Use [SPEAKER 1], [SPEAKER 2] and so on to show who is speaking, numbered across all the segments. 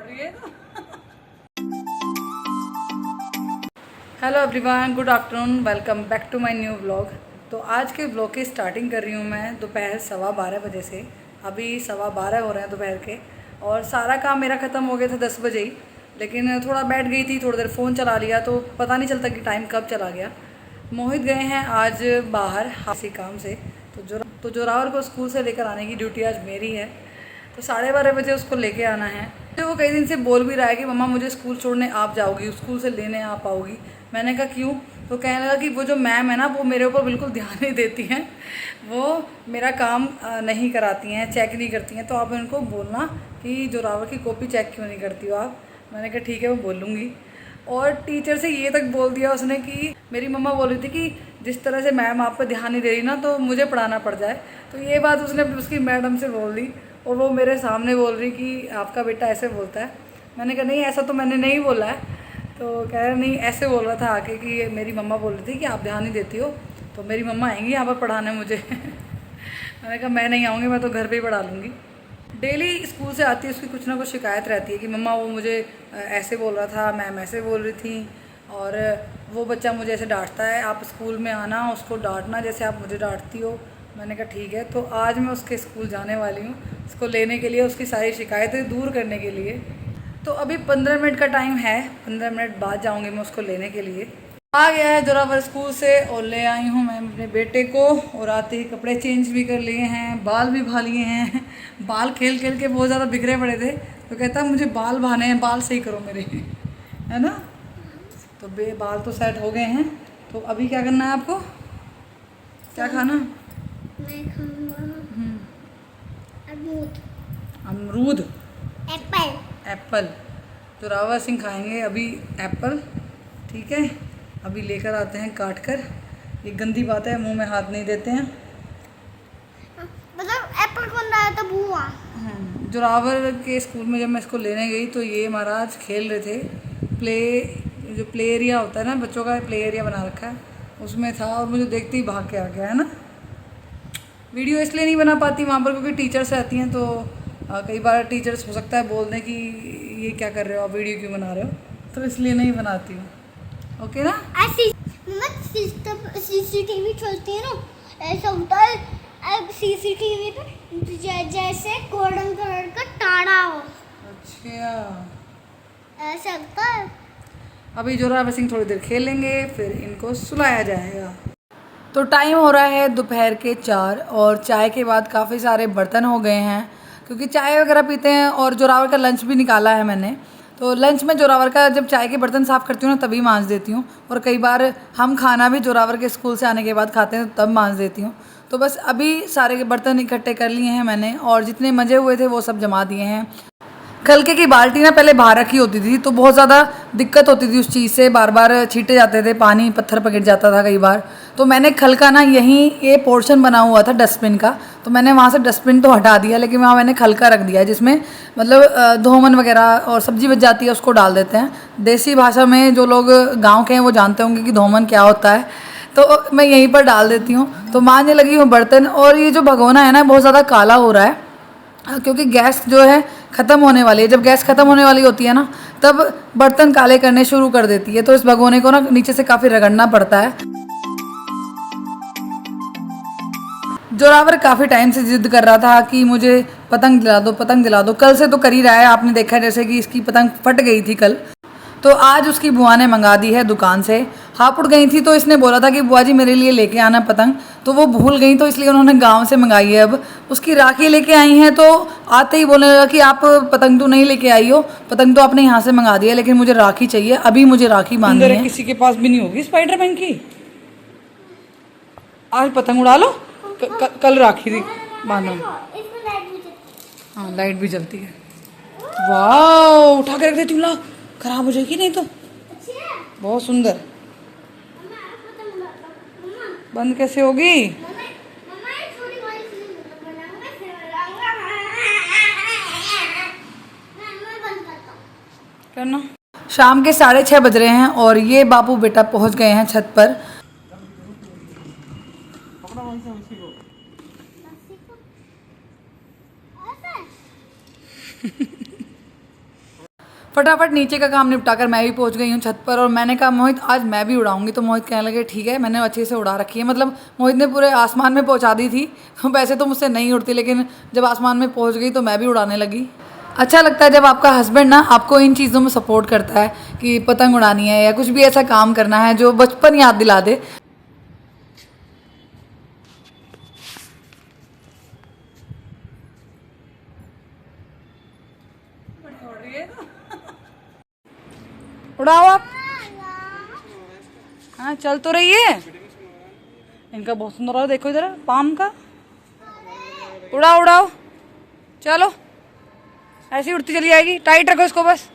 [SPEAKER 1] रही है। Hello everyone, good afternoon, welcome back to my new vlog. तो आज के व्लॉग की स्टार्टिंग कर रही हूँ मैं दोपहर 12:15 बजे से। अभी 12:15 हो रहे हैं दोपहर के, और सारा काम मेरा ख़त्म हो गया था 10 बजे ही, लेकिन थोड़ा बैठ गई थी, थोड़ी देर फ़ोन चला लिया तो पता नहीं चलता कि टाइम कब चला गया। मोहित गए हैं आज बाहर किसी काम से, तो जोरावर को स्कूल से लेकर आने की ड्यूटी आज मेरी है। तो 12:30 बजे उसको लेके आना है। तो वो कई दिन से बोल भी रहा है कि मम्मा मुझे स्कूल छोड़ने आप जाओगी, स्कूल से लेने आप आओगी। मैंने कहा क्यों? तो कहने लगा कि वो जो मैम है ना, वो मेरे ऊपर बिल्कुल ध्यान नहीं देती हैं, वो मेरा काम नहीं कराती हैं, चेक नहीं करती हैं। तो आप उनको बोलना कि जोरावर की कॉपी चेक क्यों नहीं करती हो आप। मैंने कहा ठीक है, वो बोल लूँगी। और टीचर से ये तक बोल दिया उसने कि मेरी मम्मा बोल रही थी कि जिस तरह से मैम आप पर ध्यान नहीं दे रही ना, तो मुझे पढ़ाना पड़ जाए। तो ये बात उसने उसकी मैडम से बोल दी, और वो मेरे सामने बोल रही कि आपका बेटा ऐसे बोलता है। मैंने कहा नहीं, ऐसा तो मैंने नहीं बोला है। तो कह रहा नहीं, ऐसे बोल रहा था आके कि मेरी मम्मा बोल रही थी कि आप ध्यान नहीं देती हो, तो मेरी मम्मा आएंगी यहाँ पर पढ़ाने मुझे। मैंने कहा मैं नहीं आऊँगी, मैं तो घर पे ही पढ़ा लूँगी। डेली स्कूल से आती है, उसकी कुछ ना कुछ शिकायत रहती है कि मम्मा वो मुझे ऐसे बोल रहा था, मैम ऐसे बोल रही थी, और वो बच्चा मुझे ऐसे डांटता है, आप स्कूल में आना उसको डांटना जैसे आप मुझे डांटती हो। मैंने कहा ठीक है। तो आज मैं उसके स्कूल जाने वाली हूँ, उसको लेने के लिए, उसकी सारी शिकायतें दूर करने के लिए। तो अभी 15 मिनट का टाइम है, 15 मिनट बाद जाऊँगी मैं उसको लेने के लिए। आ गया है जोरावर स्कूल से, और ले आई हूँ मैं अपने बेटे को, और आते ही कपड़े चेंज भी कर लिए हैं, बाल भी भा लिए हैं। बाल खेल खेल के बहुत ज़्यादा बिखरे पड़े थे, तो कहता मुझे बाल भाने हैं, बाल सही करो मेरे, है ना। तो बाल तो सेट हो गए हैं। तो अभी क्या करना है आपको? क्या खाना?
[SPEAKER 2] मैं खाऊंगा अमरूद।
[SPEAKER 1] अमरूद?
[SPEAKER 2] एप्पल।
[SPEAKER 1] एप्पल। जोरावर सिंह खाएंगे अभी एप्पल, ठीक है। अभी लेकर आते हैं काट कर। ये गंदी बात है, मुंह में हाथ नहीं देते हैं।
[SPEAKER 2] मतलब एप्पल कौन लाया था? बुआ।
[SPEAKER 1] जोरावर के स्कूल में जब मैं इसको लेने गई तो ये महाराज खेल रहे थे। जो प्ले एरिया होता है ना, बच्चों का प्ले एरिया बना रखा है, उसमें था, और मुझे देखते ही भाग के आ गया, है ना। वीडियो इसलिए नहीं बना पाती वहाँ पर क्योंकि टीचर्स आती हैं, तो कई बार टीचर्स हो सकता है बोल दें कि ये क्या कर रहे हो आप, वीडियो क्यों बना रहे हो, तो इसलिए नहीं बनाती हूँ। ओके ना।
[SPEAKER 2] सीसीटीवी चलती है ना, ऐसा होता है। अब सीसीटीवी पे जैसे गोल्डन कलर का तारा हो,
[SPEAKER 1] अच्छा,
[SPEAKER 2] ऐसा होता है।
[SPEAKER 1] अभी जोरावर सिंह थोड़ी देर खेलेंगे, फिर इनको सुलाया जाएगा। तो टाइम हो रहा है दोपहर के 4, और चाय के बाद काफ़ी सारे बर्तन हो गए हैं, क्योंकि चाय वगैरह पीते हैं। और जोरावर का लंच भी निकाला है मैंने, तो लंच में जोरावर का जब चाय के बर्तन साफ़ करती हूँ ना, तभी मांज देती हूँ। और कई बार हम खाना भी जोरावर के स्कूल से आने के बाद खाते हैं, तब मांज देती हूँ। तो बस अभी सारे के बर्तन इकट्ठे कर लिए हैं मैंने, और जितने मजे हुए थे वो सब जमा दिए हैं। खलके की बाल्टी ना पहले बाहर रखी होती थी, तो बहुत ज़्यादा दिक्कत होती थी उस चीज़ से, बार बार छींटे जाते थे, पानी पत्थर पर गिर जाता था कई बार। तो मैंने खलका ना, यहीं ये पोर्शन बना हुआ था डस्टबिन का, तो मैंने वहाँ से डस्टबिन तो हटा दिया, लेकिन वहाँ मैंने खलका रख दिया है, जिसमें मतलब धोमन वगैरह और सब्जी बच जाती है उसको डाल देते हैं। देसी भाषा में जो लोग गाँव के हैं वो जानते होंगे कि धोमन क्या होता है, तो मैं यहीं पर डाल देती हूँ। तो मांजने लगी हूँ बर्तन, और ये जो भगोना है ना, बहुत ज़्यादा काला हो रहा है, क्योंकि गैस जो है ख़त्म होने वाली है। जब गैस ख़त्म होने वाली होती है ना, तब बर्तन काले करने शुरू कर देती है। तो इस भगोने को ना नीचे से काफ़ी रगड़ना पड़ता है। जोरावर काफ़ी टाइम से जिद कर रहा था कि मुझे पतंग दिला दो, पतंग दिला दो। कल से तो कर ही रहा है, आपने देखा जैसे कि इसकी पतंग फट गई थी कल। तो आज उसकी बुआ ने मंगा दी है दुकान से। हापुड़ गई थी तो इसने बोला था कि बुआ जी मेरे लिए लेके आना पतंग, तो वो भूल गई, तो इसलिए उन्होंने गांव से मंगाई है। अब उसकी राखी लेके आई हैं, तो आते ही बोलने लगा कि आप पतंग तो नहीं लेके आई हो, पतंग तो आपने यहाँ से मंगा दिया, लेकिन मुझे राखी चाहिए, अभी मुझे राखी बांधनी है। किसी के पास भी नहीं होगी स्पाइडरमैन की। आज पतंग उड़ा लो, कल राखी थी बांधना। हाँ, लाइट भी जलती है। वाह, उठा के रख देती हूँ, ला, खराब हो जाएगी नहीं तो। बहुत सुंदर। बंद कैसे होगी? करना। शाम के 6:30 बज रहे हैं, और ये बापू बेटा पहुंच गए हैं छत पर। फटाफट नीचे का काम निपटाकर मैं भी पहुंच गई हूँ छत पर और मैंने कहा मोहित आज मैं भी उड़ाऊंगी। तो मोहित कहने लगे ठीक है, मैंने अच्छे से उड़ा रखी है। मतलब मोहित ने पूरे आसमान में पहुंचा दी थी। वैसे तो मुझसे नहीं उड़ती, लेकिन जब आसमान में पहुंच गई तो मैं भी उड़ाने लगी। अच्छा लगता है जब आपका हस्बैंड ना आपको इन चीज़ों में सपोर्ट करता है कि पतंग उड़ानी है या कुछ भी ऐसा काम करना है जो बचपन याद दिला दे। उड़ाओ आप। हाँ चल तो रही है। इनका बहुत सुंदर है, देखो इधर पाम का। उड़ाओ उड़ाओ, चलो ऐसी उड़ती चली जाएगी। टाइट रखो इसको, बस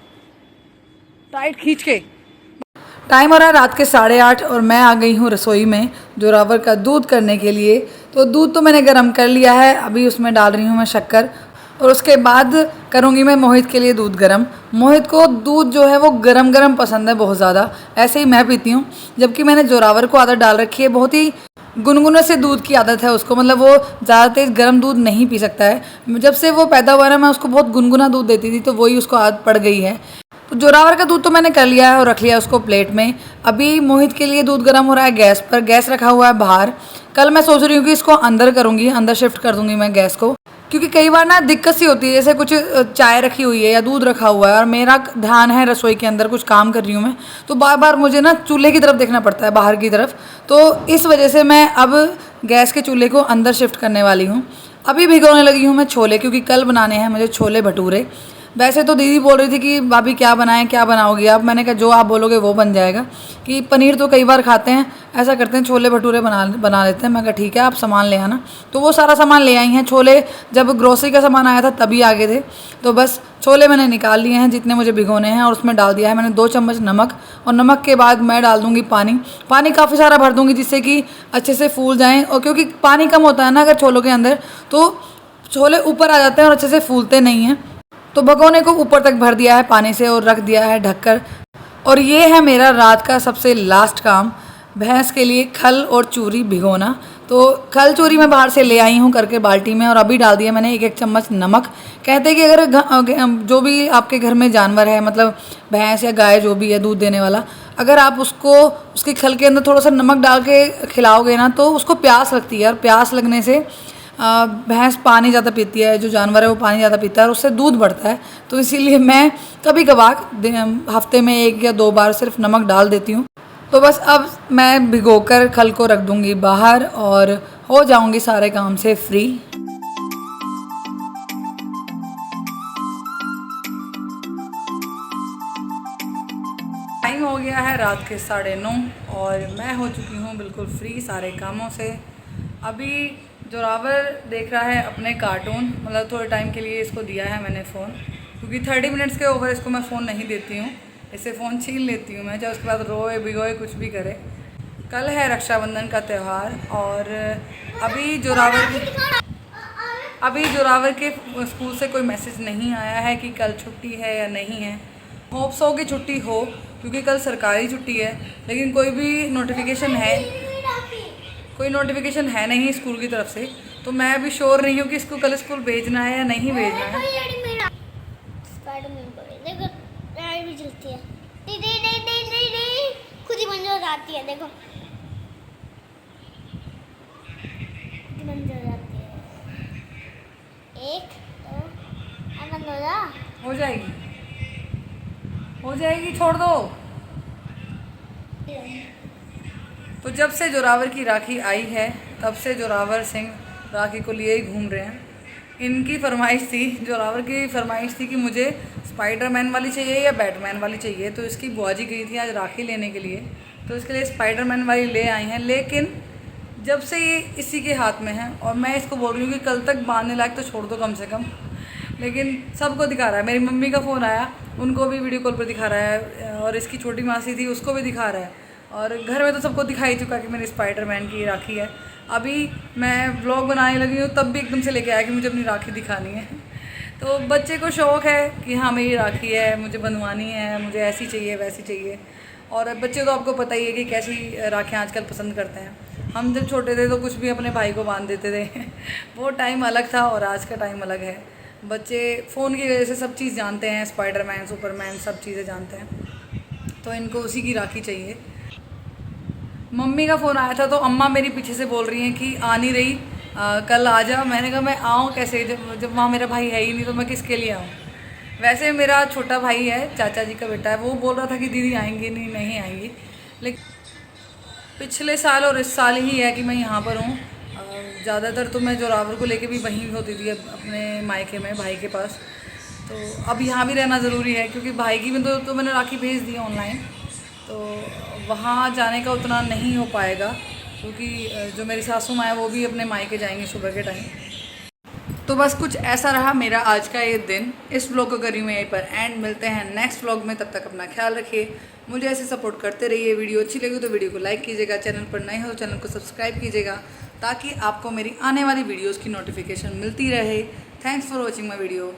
[SPEAKER 1] टाइट खींच के। टाइम हो रहा है रात के 8:30 और मैं आ गई हूँ रसोई में जोरावर का दूध करने के लिए। तो दूध तो मैंने गर्म कर लिया है, अभी उसमें डाल रही हूँ मैं शक्कर और उसके बाद करूँगी मैं मोहित के लिए दूध गरम। मोहित को दूध जो है वो गरम गरम पसंद है बहुत ज़्यादा, ऐसे ही मैं पीती हूँ। जबकि मैंने जोरावर को आदत डाल रखी है, बहुत ही गुनगुने से दूध की आदत है उसको। मतलब वो ज़्यादा तेज़ गर्म दूध नहीं पी सकता है। जब से वो पैदा हुआ ना मैं उसको बहुत गुनगुना दूध देती थी, तो वही उसको आदत पड़ गई है। तो जोरावर का दूध तो मैंने कर लिया है और रख लिया उसको प्लेट में। अभी मोहित के लिए दूध गर्म हो रहा है गैस पर। गैस रखा हुआ है बाहर। कल मैं सोच रही हूँ कि इसको अंदर करूँगी, अंदर शिफ्ट कर दूँगी मैं गैस को, क्योंकि कई बार ना दिक्कत सी होती है। जैसे कुछ चाय रखी हुई है या दूध रखा हुआ है और मेरा ध्यान है रसोई के अंदर, कुछ काम कर रही हूँ मैं, तो बार बार मुझे ना चूल्हे की तरफ देखना पड़ता है, बाहर की तरफ। तो इस वजह से मैं अब गैस के चूल्हे को अंदर शिफ्ट करने वाली हूँ। अभी भिगोने लगी हूँ मैं छोले, क्योंकि कल बनाने हैं मुझे छोले भटूरे। वैसे तो दीदी बोल रही थी कि भाभी क्या बनाएं, क्या बनाओगी आप। मैंने कहा जो आप बोलोगे वो बन जाएगा, कि पनीर तो कई बार खाते हैं, ऐसा करते हैं छोले भटूरे बना लेते हैं। मैं कहा ठीक है, आप सामान ले आना। तो वो सारा सामान ले आई हैं। छोले जब ग्रोसरी का सामान आया था तभी आ गए थे। तो बस छोले मैंने निकाल लिए हैं जितने मुझे भिगोने हैं और उसमें डाल दिया है मैंने 2 चम्मच नमक। और नमक के बाद मैं डाल दूँगी पानी। पानी काफ़ी सारा भर दूँगी जिससे कि अच्छे से फूल जाएँ। और क्योंकि पानी कम होता है ना अगर छोलों के अंदर, तो छोले ऊपर आ जाते हैं और अच्छे से फूलते नहीं हैं। तो भगोने को ऊपर तक भर दिया है पानी से और रख दिया है ढककर। और ये है मेरा रात का सबसे लास्ट काम, भैंस के लिए खल और चूरी भिगोना। तो खल चूरी मैं बाहर से ले आई हूँ करके बाल्टी में, और अभी डाल दिया मैंने 1-1 चम्मच नमक। कहते हैं कि अगर जो भी आपके घर में जानवर है, मतलब भैंस या गाय जो भी है दूध देने वाला, अगर आप उसको उसकी खल के अंदर थोड़ा सा नमक डाल के खिलाओगे ना तो उसको प्यास लगती है। और प्यास लगने से भैंस पानी ज़्यादा पीती है, जो जानवर है वो पानी ज़्यादा पीता है और उससे दूध बढ़ता है। तो इसीलिए मैं कभी कभार हफ्ते में 1 या 2 बार सिर्फ नमक डाल देती हूँ। तो बस अब मैं भिगोकर खल को रख दूँगी बाहर और हो जाऊँगी सारे काम से फ्री। टाइम हो गया है रात के 9:30 और मैं हो चुकी हूँ बिल्कुल फ्री सारे कामों से। अभी जोरावर देख रहा है अपने कार्टून। मतलब थोड़े टाइम के लिए इसको दिया है मैंने फ़ोन, क्योंकि 30 मिनट्स के ओवर इसको मैं फ़ोन नहीं देती हूँ। इससे फ़ोन छीन लेती हूँ मैं, चाहे उसके बाद रोए भिगोए कुछ भी करे। कल है रक्षाबंधन का त्यौहार और अभी जोरावर के स्कूल से कोई मैसेज नहीं आया है कि कल छुट्टी है या नहीं है। होप्स हो कि छुट्टी हो, क्योंकि कल सरकारी छुट्टी है, लेकिन कोई नोटिफिकेशन है नहीं स्कूल की तरफ से। तो मैं अभी श्योर नहीं हूँ कि इसको कल स्कूल भेजना है या नहीं भेजना है।
[SPEAKER 2] देखो लाइट भी जलती है, खुद ही बंद हो जाती है। देखो बंद हो जाती है। 1 2 बंद हो
[SPEAKER 1] जाएगी, छोड़ दो। तो जब से जोरावर की राखी आई है तब से जोरावर सिंह राखी को लिए ही घूम रहे हैं। इनकी फरमाइश थी, जोरावर की फरमाइश थी कि मुझे स्पाइडरमैन वाली चाहिए या बैटमैन वाली चाहिए। तो इसकी बुआ जी गई थी आज राखी लेने के लिए, तो इसके लिए स्पाइडरमैन वाली ले आई हैं। लेकिन जब से ये इसी के हाथ में है और मैं इसको बोल रही हूँ कि कल तक बांधने लायक तो छोड़ दो कम से कम, लेकिन सबको दिखा रहा है। मेरी मम्मी का फ़ोन आया, उनको भी वीडियो कॉल पर दिखा रहा है, और इसकी छोटी मासी थी उसको भी दिखा रहा है, और घर में तो सबको दिखाई चुका कि मेरी स्पाइडरमैन की राखी है। अभी मैं व्लॉग बनाने लगी हूँ तब भी एकदम से लेके आया कि मुझे अपनी राखी दिखानी है। तो बच्चे को शौक़ है कि हाँ मेरी राखी है, मुझे बनवानी है, मुझे ऐसी चाहिए वैसी चाहिए। और बच्चे तो आपको पता ही है कि कैसी राखियाँ आजकल पसंद करते हैं। हम जब छोटे थे तो कुछ भी अपने भाई को बांध देते थे वो टाइम अलग था और आज का टाइम अलग है। बच्चे फ़ोन की वजह से सब चीज़ जानते हैं, स्पाइडरमैन, सुपरमैन सब चीज़ें जानते हैं, तो इनको उसी की राखी चाहिए। मम्मी का फ़ोन आया था तो अम्मा मेरी पीछे से बोल रही हैं कि आ नहीं रही, कल आ जा। मैंने कहा मैं आऊँ कैसे, जब वहाँ मेरा भाई है ही नहीं तो मैं किसके लिए आऊँ। वैसे मेरा छोटा भाई है, चाचा जी का बेटा है, वो बोल रहा था कि दीदी आएंगी नहीं आएंगी, लेकिन पिछले साल और इस साल ही है कि मैं यहाँ पर हूँ। ज़्यादातर तो मैं जोरावर को लेके भी वहीं होती थी अपने मायके में, भाई के पास। तो अब यहाँ भी रहना ज़रूरी है क्योंकि भाई की भी तो मैंने राखी भेज दी ऑनलाइन, तो वहाँ जाने का उतना नहीं हो पाएगा क्योंकि जो मेरी सासू माँ है वो भी अपने मायके जाएंगी सुबह के टाइम। तो बस कुछ ऐसा रहा मेरा आज का ये दिन। इस व्लॉग को करी मैं यहीं पर एंड, मिलते हैं नेक्स्ट व्लॉग में। तब तक अपना ख्याल रखिए, मुझे ऐसे सपोर्ट करते रहिए। वीडियो अच्छी लगी तो वीडियो को लाइक कीजिएगा, चैनल पर नए हो तो चैनल को सब्सक्राइब कीजिएगा ताकि आपको मेरी आने वाली वीडियोज़ की नोटिफिकेशन मिलती रहे। Thanks for watching my video.